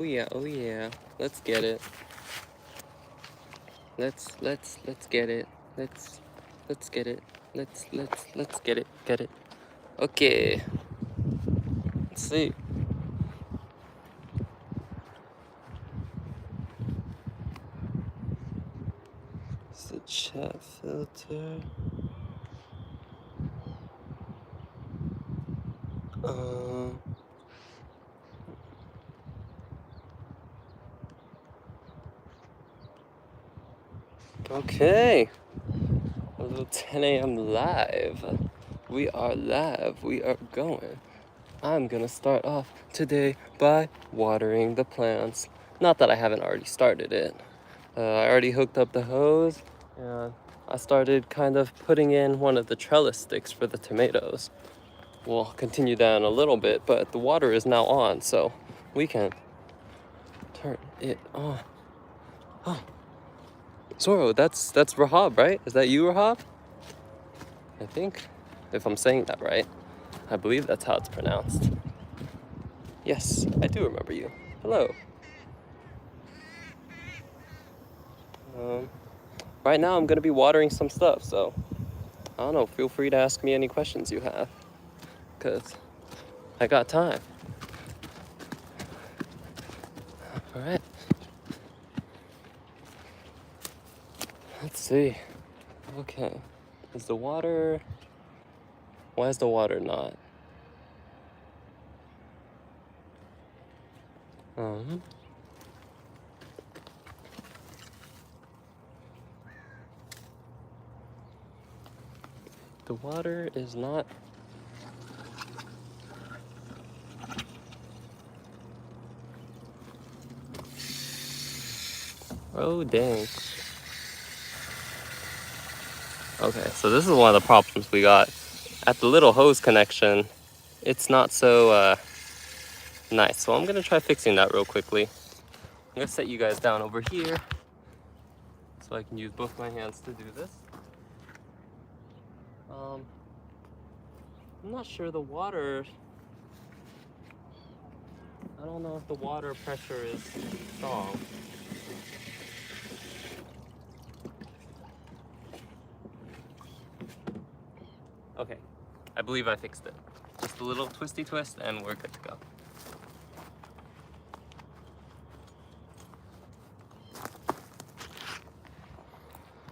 Oh yeah. Let's get it. Let's get it. Let's get it. Let's get it. Get it. Okay. Let's see. It's the chat filter. Okay. A little 10 a.m. live. We are live. We are going. I'm gonna start off today by watering the plants. Not that I haven't already started it. I already hooked up the hose and I started kind of putting in one of the trellis sticks for the tomatoes. We'll continue that in a little bit, but the water is now on, so we can turn it on. Oh, Zoro, that's Rahab, right? Is that you, Rahab? I think, if I'm saying that right. I believe that's how it's pronounced. Yes, I do remember you. Hello. Right now I'm gonna be watering some stuff, so I don't know, feel free to ask me any questions you have, because I got time. All right. Let's see. Okay. Is the water... Why is the water not? The water is not... Oh, dang. Okay, so this is one of the problems we got. At the little hose connection, it's not so nice. So I'm gonna try fixing that real quickly. I'm gonna set you guys down over here so I can use both my hands to do this. I'm not sure the water... I don't know if the water pressure is strong. Okay, I believe I fixed it. Just a little twisty twist and we're good to go.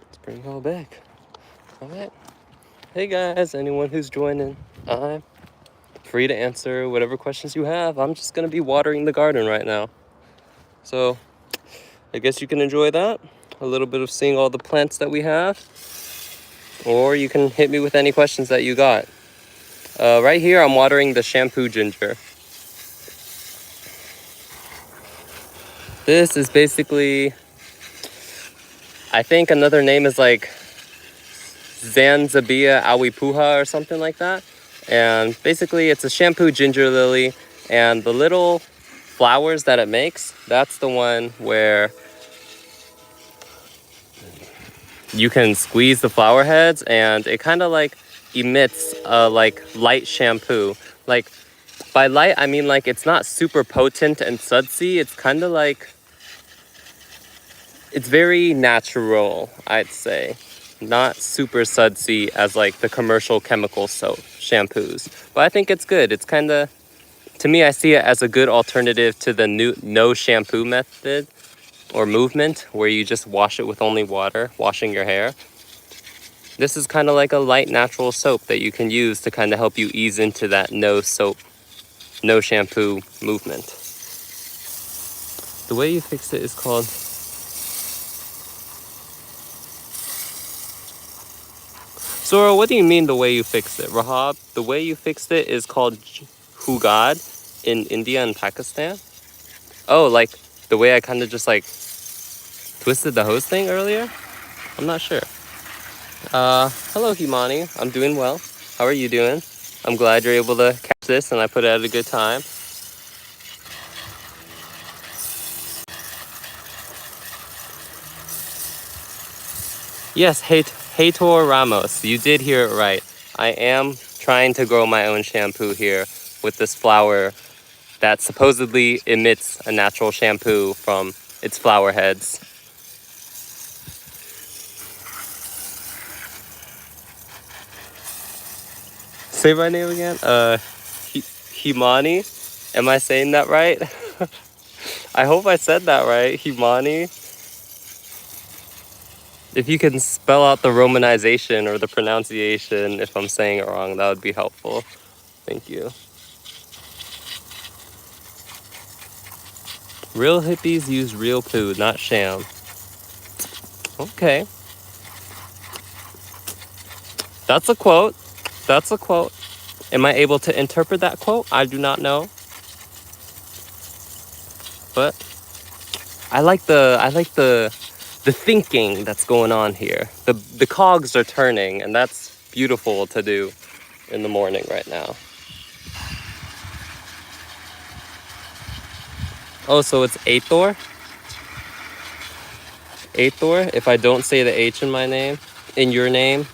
Let's bring it all back. All right. Hey guys, anyone who's joining, I'm free to answer whatever questions you have. I'm just gonna be watering the garden right now. So I guess you can enjoy that. A little bit of seeing all the plants that we have. Or you can hit me with any questions that you got. Right here, I'm watering the Shampoo Ginger. This is basically, I think another name is like Zanzibia awipuha or something like that. And basically it's a shampoo ginger lily, and the little flowers that it makes, that's the one where you can squeeze the flower heads and it kind of like emits a like light shampoo. Like by light, I mean like it's not super potent and sudsy. It's kind of like, it's very natural, I'd say. Not super sudsy as like the commercial chemical soap shampoos. But I think it's good. It's kind of, to me, I see it as a good alternative to the new no shampoo method or movement where you just wash it with only water, washing your hair. This is kind of like a light natural soap that you can use to kind of help you ease into that no soap, no shampoo movement. The way you fix it is called... Zoro, what do you mean the way you fixed it? Rahab, the way you fixed it is called Hugad in India and Pakistan. Oh, like the way I kind of just like twisted the hose thing earlier? I'm not sure. Hello Himani, I'm doing well. How are you doing? I'm glad you're able to catch this and I put it at a good time. Yes, Heitor Ramos, you did hear it right. I am trying to grow my own shampoo here with this flower that supposedly emits a natural shampoo from its flower heads. Say my name again? Himani? Am I saying that right? I hope I said that right. Himani? If you can spell out the romanization or the pronunciation if I'm saying it wrong, that would be helpful. Thank you. Real hippies use real poo, not sham. Okay. That's a quote. That's a quote. Am I able to interpret that quote? I do not know. But I like the thinking that's going on here. The cogs are turning, and that's beautiful to do in the morning right now. Oh, so it's Aethor? Aethor, if I don't say the H in my name, in your name.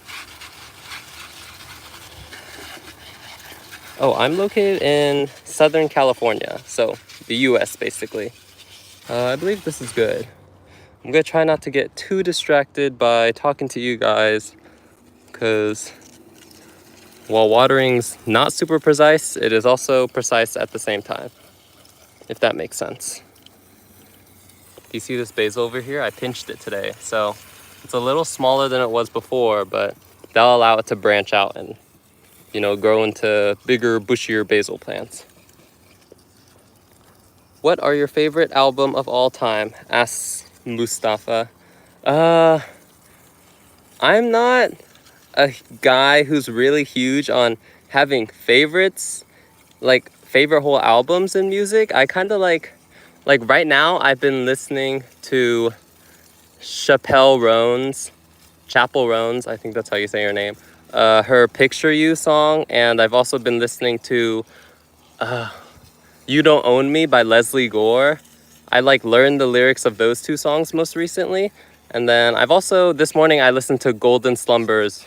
Oh, I'm located in Southern California, so the US basically. I believe this is good. I'm gonna try not to get too distracted by talking to you guys, because while watering's not super precise, it is also precise at the same time, if that makes sense. You see this basil over here? I pinched it today, so it's a little smaller than it was before, but that'll allow it to branch out and, you know, grow into bigger, bushier basil plants. What are your favorite album of all time? Asks Mustafa. I'm not a guy who's really huge on having favorites, like favorite whole albums in music. I kind of like right now I've been listening to Chapel Roan's, I think that's how you say her name, her Picture You song, and I've also been listening to You Don't Own Me by Leslie Gore. I learned the lyrics of those two songs most recently. And then I've also, this morning I listened to Golden Slumbers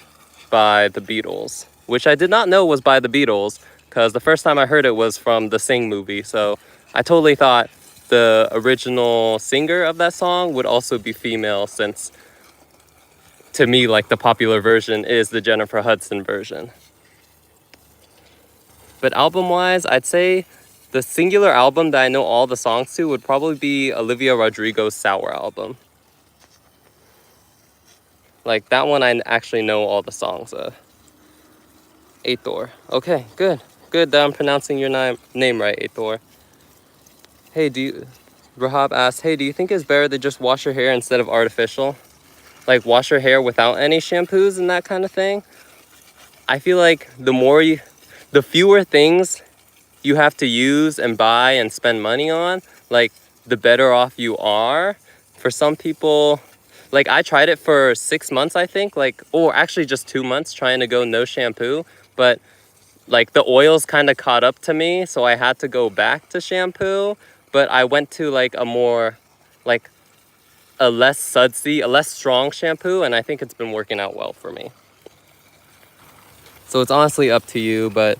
by the Beatles, which I did not know was by the Beatles, because the first time I heard it was from the Sing movie. So I totally thought the original singer of that song would also be female, since to me, the popular version is the Jennifer Hudson version. But album-wise, I'd say the singular album that I know all the songs to would probably be Olivia Rodrigo's Sour album. That one I actually know all the songs of. Aethor. Okay, good. Good that I'm pronouncing your name right, Aethor. Hey, Rahab asked, hey, do you think it's better to just wash your hair instead of artificial? Wash your hair without any shampoos and that kind of thing? I feel like the fewer things you have to use and buy and spend money on, the better off you are. For some people, I tried it for 6 months, I think, or actually just 2 months trying to go no shampoo, but the oils kind of caught up to me, so I had to go back to shampoo. But I went to a more, a less sudsy, a less strong shampoo, and I think it's been working out well for me. So it's honestly up to you, but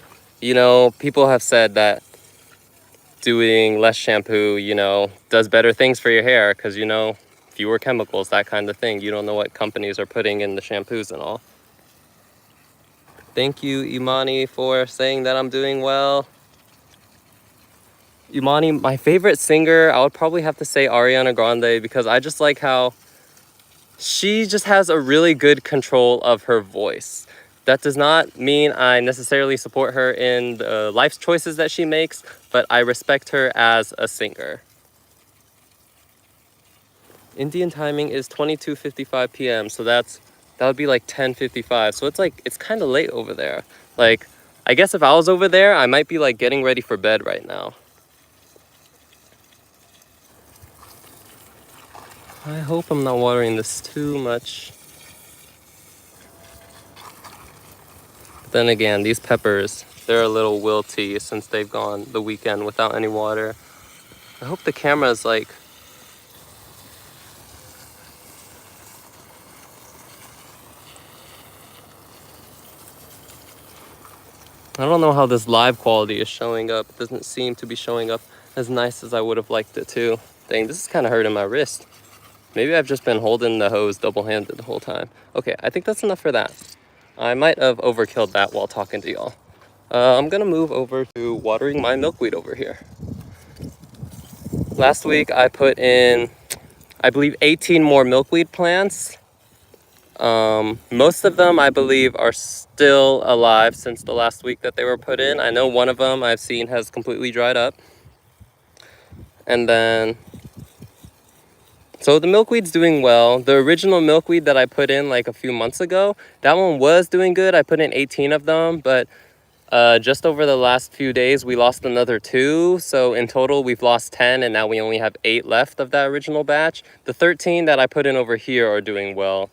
people have said that doing less shampoo, does better things for your hair, because, fewer chemicals, that kind of thing. You don't know what companies are putting in the shampoos and all. Thank you, Imani, for saying that I'm doing well. Imani, my favorite singer, I would probably have to say Ariana Grande, because I just like how she just has a really good control of her voice. That does not mean I necessarily support her in the life choices that she makes, but I respect her as a singer. Indian timing is 22:55 p.m., so that would be 10:55. So it's kind of late over there. I guess if I was over there, I might be getting ready for bed right now. I hope I'm not watering this too much. But then again, these peppers, they're a little wilty since they've gone the weekend without any water. I hope the camera's I don't know how this live quality is showing up. It doesn't seem to be showing up as nice as I would have liked it to. Dang, this is kind of hurting my wrist. Maybe I've just been holding the hose double-handed the whole time. Okay, I think that's enough for that. I might have overkilled that while talking to y'all. I'm gonna move over to watering my milkweed over here. Last week I put in, I believe, 18 more milkweed plants. Most of them, I believe, are still alive since the last week that they were put in. I know one of them I've seen has completely dried up. And then, so the milkweed's doing well. The original milkweed that I put in like a few months ago, that one was doing good. I put in 18 of them, but just over the last few days, we lost another 2. So in total, we've lost 10, and now we only have 8 left of that original batch. The 13 that I put in over here are doing well,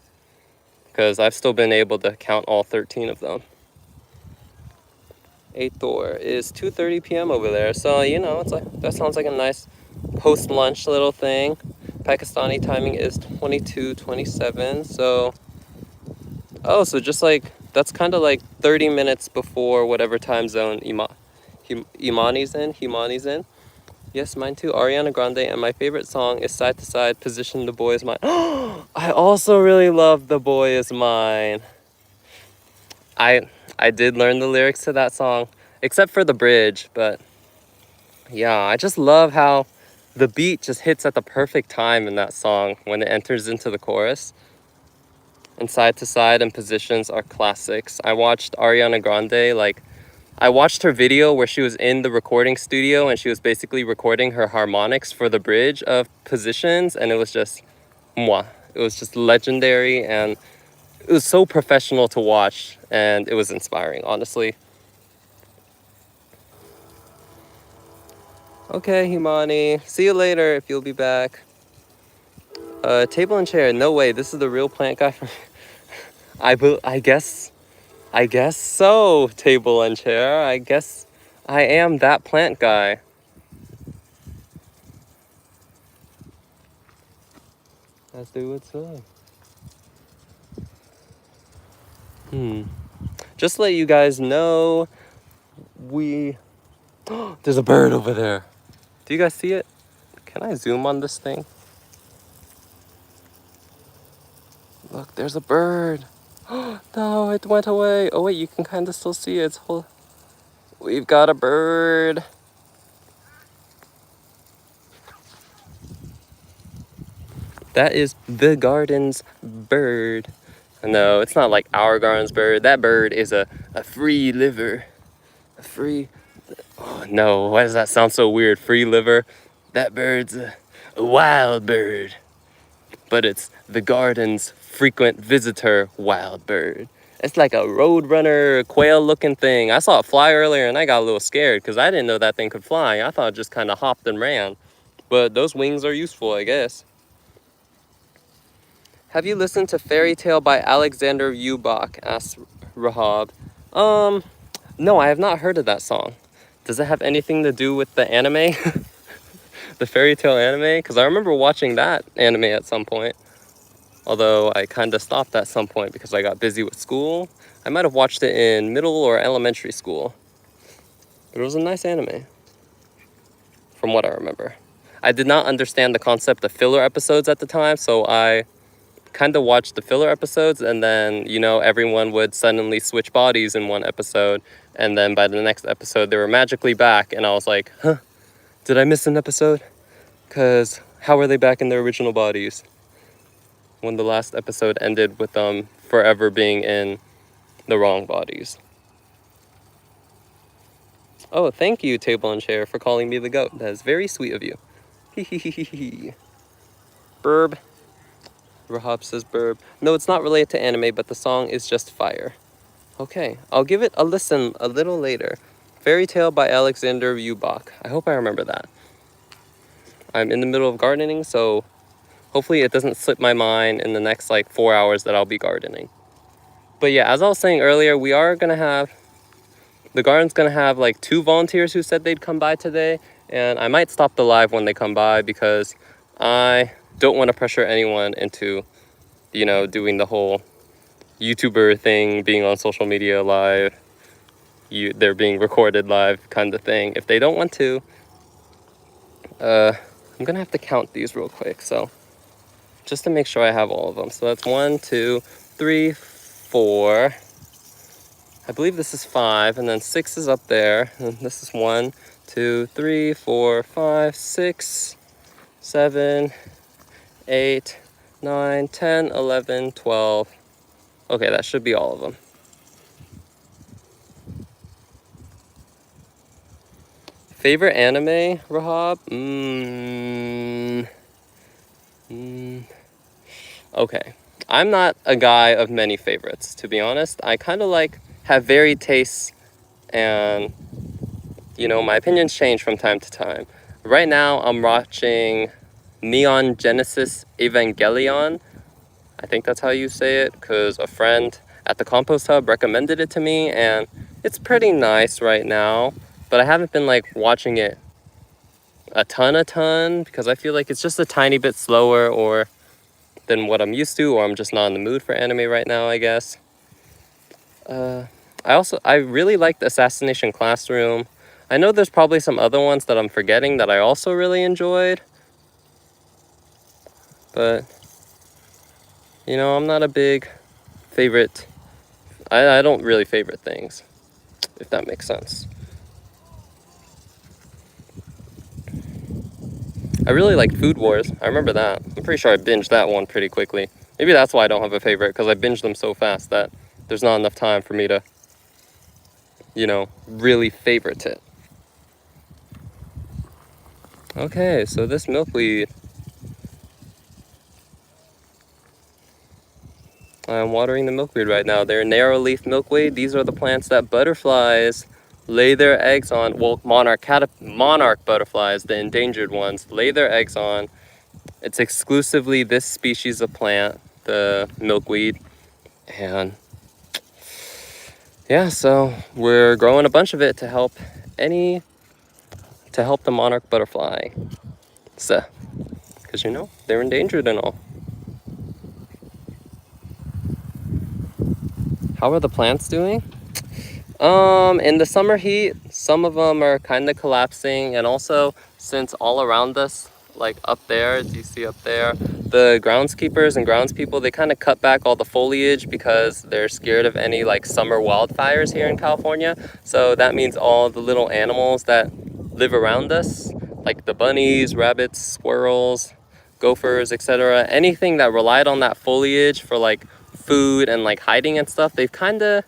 because I've still been able to count all 13 of them. 8th door is 2:30 p.m. over there. So, you know, it's like, that sounds like a nice post-lunch little thing. Pakistani timing is 22:27. So, oh, so just like, that's kind of like 30 minutes before whatever time zone Imani's in. Yes, mine too. Ariana Grande, and my favorite song is Side to Side, Position, The Boy Is Mine. I also really love The Boy Is Mine. I did learn the lyrics to that song, except for the bridge, but yeah, I just love how the beat just hits at the perfect time in that song when it enters into the chorus. And Side to Side and Positions are classics. I watched Ariana Grande, like, I watched her video where she was in the recording studio and she was basically recording her harmonics for the bridge of Positions, and it was just, mwah. It was just legendary, and it was so professional to watch, and it was inspiring, honestly. Okay, Himani. See you later if you'll be back. Table and chair. No way. This is the real plant guy. I guess so. Table and chair. I guess I am that plant guy. As they would say. Just to let you guys know, there's a bird over there. Do you guys see it? Can I zoom on this thing? Look, there's a bird. No, it went away. Oh wait, you can kind of still see it. We've got a bird. That is the garden's bird. No, it's not like our garden's bird. That bird is a free liver. Oh no, why does that sound so weird? Free liver? That bird's a wild bird. But it's the garden's frequent visitor wild bird. It's like a roadrunner quail looking thing. I saw it fly earlier and I got a little scared because I didn't know that thing could fly. I thought it just kind of hopped and ran. But those wings are useful, I guess. Have you listened to Fairy Tale by Alexander Ubach? Asked Rahab. No, I have not heard of that song. Does it have anything to do with the anime? The Fairy Tale anime? Because I remember watching that anime at some point. Although I kind of stopped at some point because I got busy with school. I might have watched it in middle or elementary school. But it was a nice anime, from what I remember. I did not understand the concept of filler episodes at the time, so I kind of watched the filler episodes, and then, you know, everyone would suddenly switch bodies in one episode, and then by the next episode they were magically back, and I was like, huh, did I miss an episode? Because how are they back in their original bodies when the last episode ended with them forever being in the wrong bodies? Oh, thank you, Table and Chair, for calling me the goat. That is very sweet of you. Hee. Burb. Rahab says burb. No, it's not related to anime, but the song is just fire. Okay, I'll give it a listen a little later. Fairy Tale by Alexander Ubach. I hope I remember that. I'm in the middle of gardening, so hopefully it doesn't slip my mind in the next like 4 hours that I'll be gardening. But yeah, as I was saying earlier, the garden's gonna have like 2 volunteers who said they'd come by today, and I might stop the live when they come by because I don't want to pressure anyone into, you know, doing the whole YouTuber thing, being on social media live. they're being recorded live kind of thing. If they don't want to, I'm gonna have to count these real quick. So just to make sure I have all of them. So that's 1, 2, 3, 4. I believe this is 5, and then 6 is up there. And this is 1, 2, 3, 4, 5, 6, 7, 8, 9, 10, 11, 12. Okay, that should be all of them. Favorite anime, Rahab? Okay. I'm not a guy of many favorites, to be honest. I kind of have varied tastes, and my opinions change from time to time. Right now, I'm watching Neon Genesis Evangelion. I think that's how you say it, because a friend at the compost hub recommended it to me, and it's pretty nice right now. But I haven't been watching it a ton, because I feel like it's just a tiny bit slower than what I'm used to, or I'm just not in the mood for anime right now, I guess. I really liked Assassination Classroom. I know there's probably some other ones that I'm forgetting that I also really enjoyed. But, I'm not a big favorite. I don't really favorite things, if that makes sense. I really liked Food Wars. I remember that. I'm pretty sure I binged that one pretty quickly. Maybe that's why I don't have a favorite, because I binged them so fast that there's not enough time for me to, really favorite it. Okay, so this milkweed, I'm watering the milkweed right now. They're narrow leaf milkweed. These are the plants that butterflies lay their eggs on. Well, monarch butterflies, the endangered ones, lay their eggs on. It's exclusively this species of plant, the milkweed. And yeah, so we're growing a bunch of it to help the monarch butterfly. So, because they're endangered and all. How are the plants doing? In the summer heat, some of them are kind of collapsing, and also since all around us, like up there, do you see up there, the groundskeepers and groundspeople, they kind of cut back all the foliage because they're scared of any summer wildfires here in California. So that means all the little animals that live around us, like the bunnies, rabbits, squirrels, gophers, etc., anything that relied on that foliage for food and hiding and stuff, they've kind of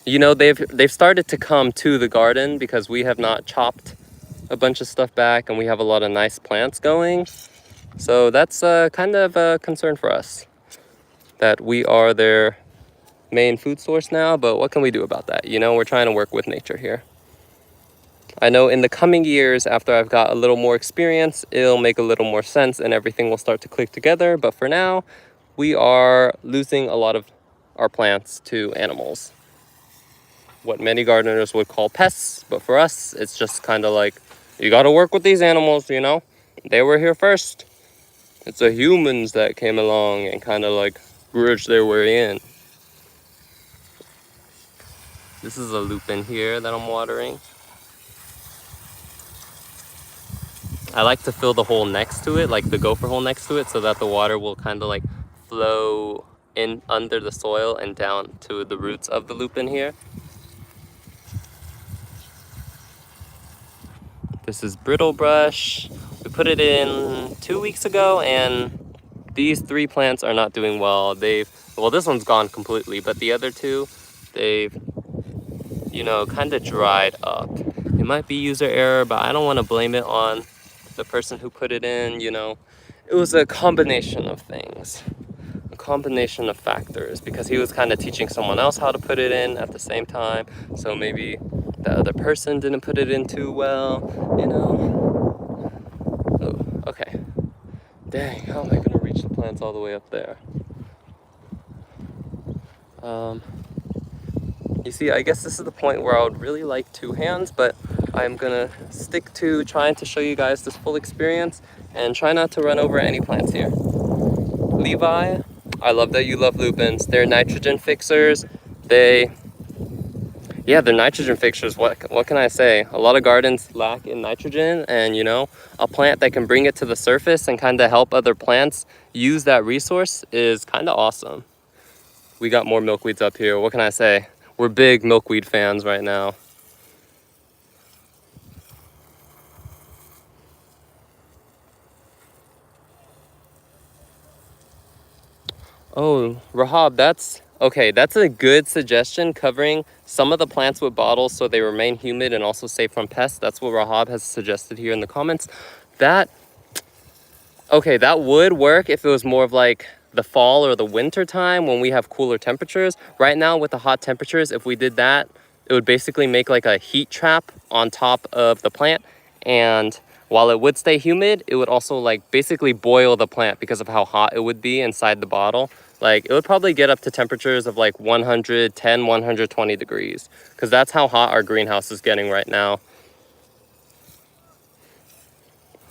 they've started to come to the garden because we have not chopped a bunch of stuff back, and we have a lot of nice plants going. So that's kind of a concern for us, that we are their main food source now. But what can we do about that? We're trying to work with nature here. I know in the coming years, after I've got a little more experience, it'll make a little more sense and everything will start to click together. But for now, we are losing a lot of our plants to animals, what many gardeners would call pests. But for us, it's just kind of you got to work with these animals, they were here first. It's the humans that came along and kind of grudged their way in. This is a lupin here that I'm watering. I like to fill the hole next to it, the gopher hole next to it, so that the water will kind of flow in under the soil and down to the roots of the lupin here. This is brittle brush. We put it in 2 weeks ago, and these 3 plants are not doing well. Well, this one's gone completely, but the other 2, they've, kind of dried up. It might be user error, but I don't want to blame it on the person who put it in. It was a combination of things, a combination of factors, because he was kind of teaching someone else how to put it in at the same time. So maybe the other person didn't put it in too well, Oh, okay. Dang, how am I gonna reach the plants all the way up there? You see, I guess this is the point where I would really like 2 hands, but I'm gonna stick to trying to show you guys this full experience and try not to run over any plants here. Levi, I love that you love lupins. They're nitrogen fixers. Yeah, they're nitrogen fixtures. What can I say? A lot of gardens lack in nitrogen, and you know, a plant that can bring it to the surface and kind of help other plants use that resource is kind of awesome. We got more milkweeds up here. What can I say? We're big milkweed fans right now. Oh, Rahab, that's okay. That's a good suggestion, covering some of the plants with bottles so they remain humid and also safe from pests. That's what Rahab has suggested here in the comments. That, okay, that would work if it was more of like the fall or the winter time when we have cooler temperatures. Right now with the hot temperatures, if we did that, it would basically make like a heat trap on top of the plant. And while it would stay humid, it would also like basically boil the plant because of how hot it would be inside the bottle. Like it would probably get up to temperatures of like 110, 120 degrees, because that's how hot our greenhouse is getting right now.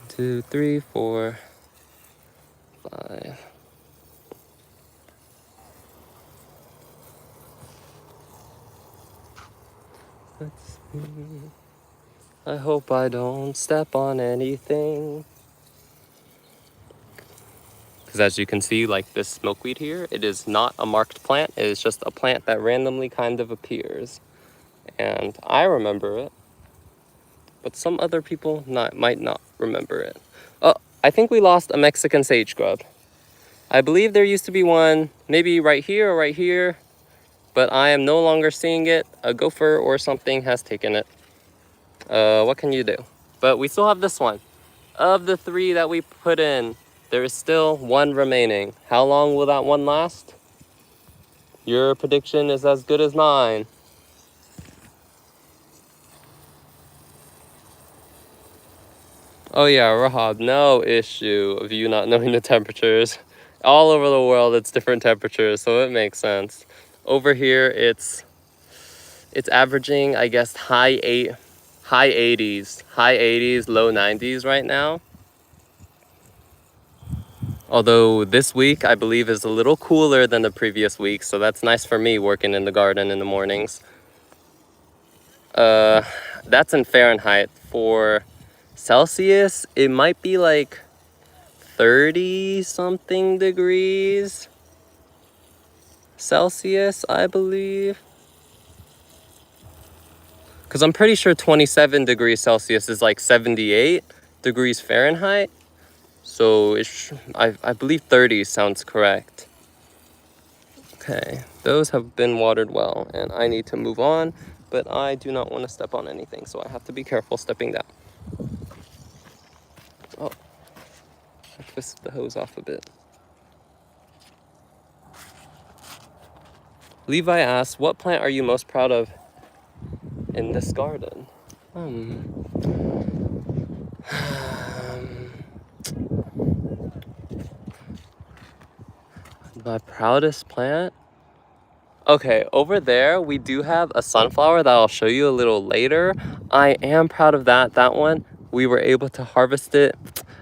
2, 3, 4, 5. Let's see. I hope I don't step on anything. Because as you can see, like this milkweed here, it is not a marked plant. It is just a plant that randomly kind of appears. And I remember it, but some other people might not remember it. Oh, I think we lost a Mexican sage grub. I believe there used to be one maybe right here or right here, but I am no longer seeing it. A gopher or something has taken it. What can you do? But we still have this one. Of the 3 that we put in, there is still 1 remaining. How long will that one last? Your prediction is as good as mine. Oh yeah, Rahab, no issue of you not knowing the temperatures. All over the world, it's different temperatures, so it makes sense. Over here, it's averaging, I guess, high 80s, low 90s right now. Although this week, I believe, is a little cooler than the previous week, so that's nice for me working in the garden in the mornings. That's in Fahrenheit. For Celsius, it might be like 30 something degrees Celsius, I believe. Because I'm pretty sure 27 degrees Celsius is like 78 degrees Fahrenheit. So I believe 30 sounds correct. Okay, those have been watered well, and I need to move on, but I do not want to step on anything, so I have to be careful stepping down. Oh, I twisted the hose off a bit. Levi asks, what plant are you most proud of in this garden? My proudest plant? Okay, over there we do have a sunflower that I'll show you a little later. I am proud of that. That one, we were able to harvest it.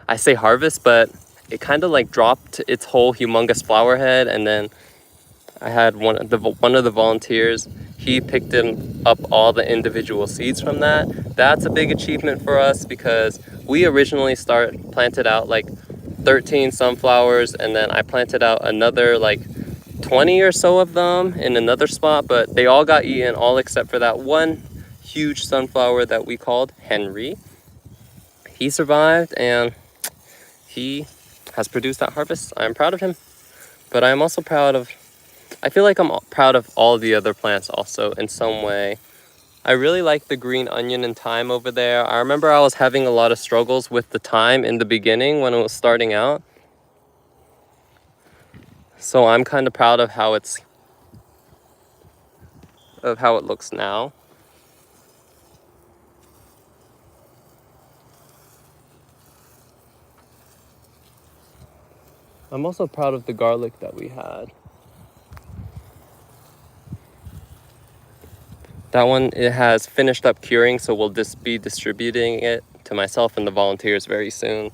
I say harvest, but it kind of like dropped its whole humongous flower head, and then I had one of the volunteers, he picked up all the individual seeds from that. That's a big achievement for us, because we originally planted out like 13 sunflowers, and then I planted out another like 20 or so of them in another spot, but they all got eaten, all except for that one huge sunflower that we called Henry. He survived, and he has produced that harvest. I'm proud of him, but I'm also I feel like I'm proud of all the other plants also in some way. I really like the green onion and thyme over there. I remember I was having a lot of struggles with the thyme in the beginning when it was starting out. So I'm kind of proud of how it looks now. I'm also proud of the garlic that we had. That one, it has finished up curing, so we'll just be distributing it to myself and the volunteers very soon.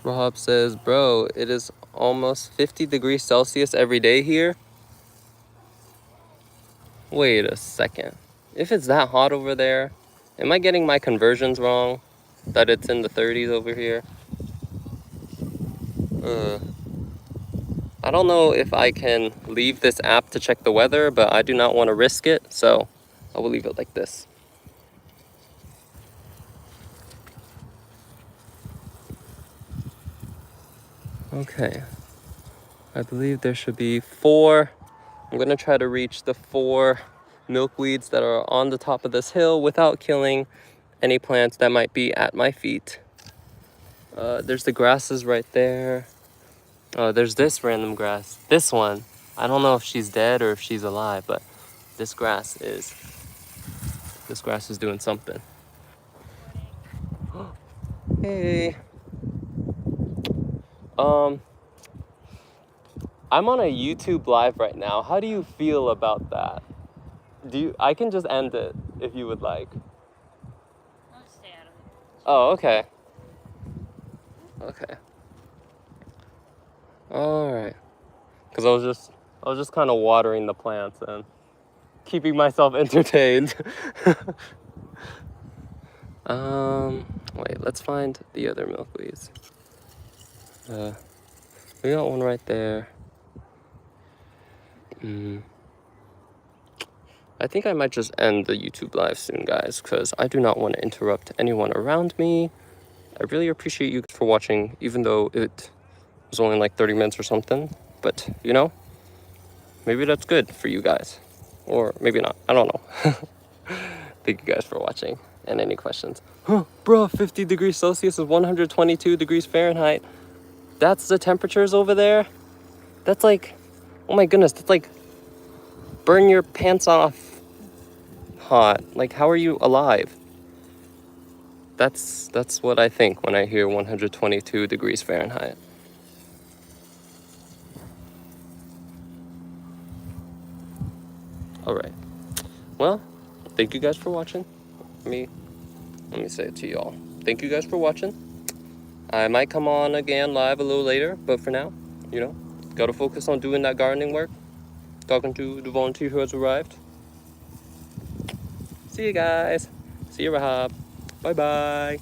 Rob says, bro, it is almost 50 degrees Celsius every day here. Wait a second. If it's that hot over there, am I getting my conversions wrong? That it's in the 30s over here? I don't know if I can leave this app to check the weather, but I do not want to risk it, so I will leave it like this. Okay. I believe there should be 4. I'm gonna try to reach the 4 milkweeds that are on the top of this hill without killing any plants that might be at my feet. There's the grasses right there. There's this random grass. This one, I don't know if she's dead or if she's alive, but this grass is doing something. Hey. I'm on a YouTube live right now. How do you feel about that? I can just end it if you would like. I'll stay out of it. Oh, okay. Okay. All right. Because I was just kind of watering the plants and keeping myself entertained. Wait, let's find the other milkweeds. We got one right there. I think I might just end the YouTube live soon, guys, because I do not want to interrupt anyone around me. I really appreciate you for watching, even though it was only like 30 minutes or something. But, you know, maybe that's good for you guys. Or maybe not. I don't know. Thank you guys for watching. And any questions? Huh, bro, 50 degrees Celsius is 122 degrees Fahrenheit. That's the temperatures over there? That's like, oh my goodness, that's like burn your pants off hot. Like, how are you alive? That's what I think when I hear 122 degrees Fahrenheit. All right. Well, thank you guys for watching. Let me say it to y'all. Thank you guys for watching. I might come on again live a little later, but for now, you know, gotta focus on doing that gardening work. Talking to the volunteer who has arrived. See you guys. See you, Rahab. Bye-bye.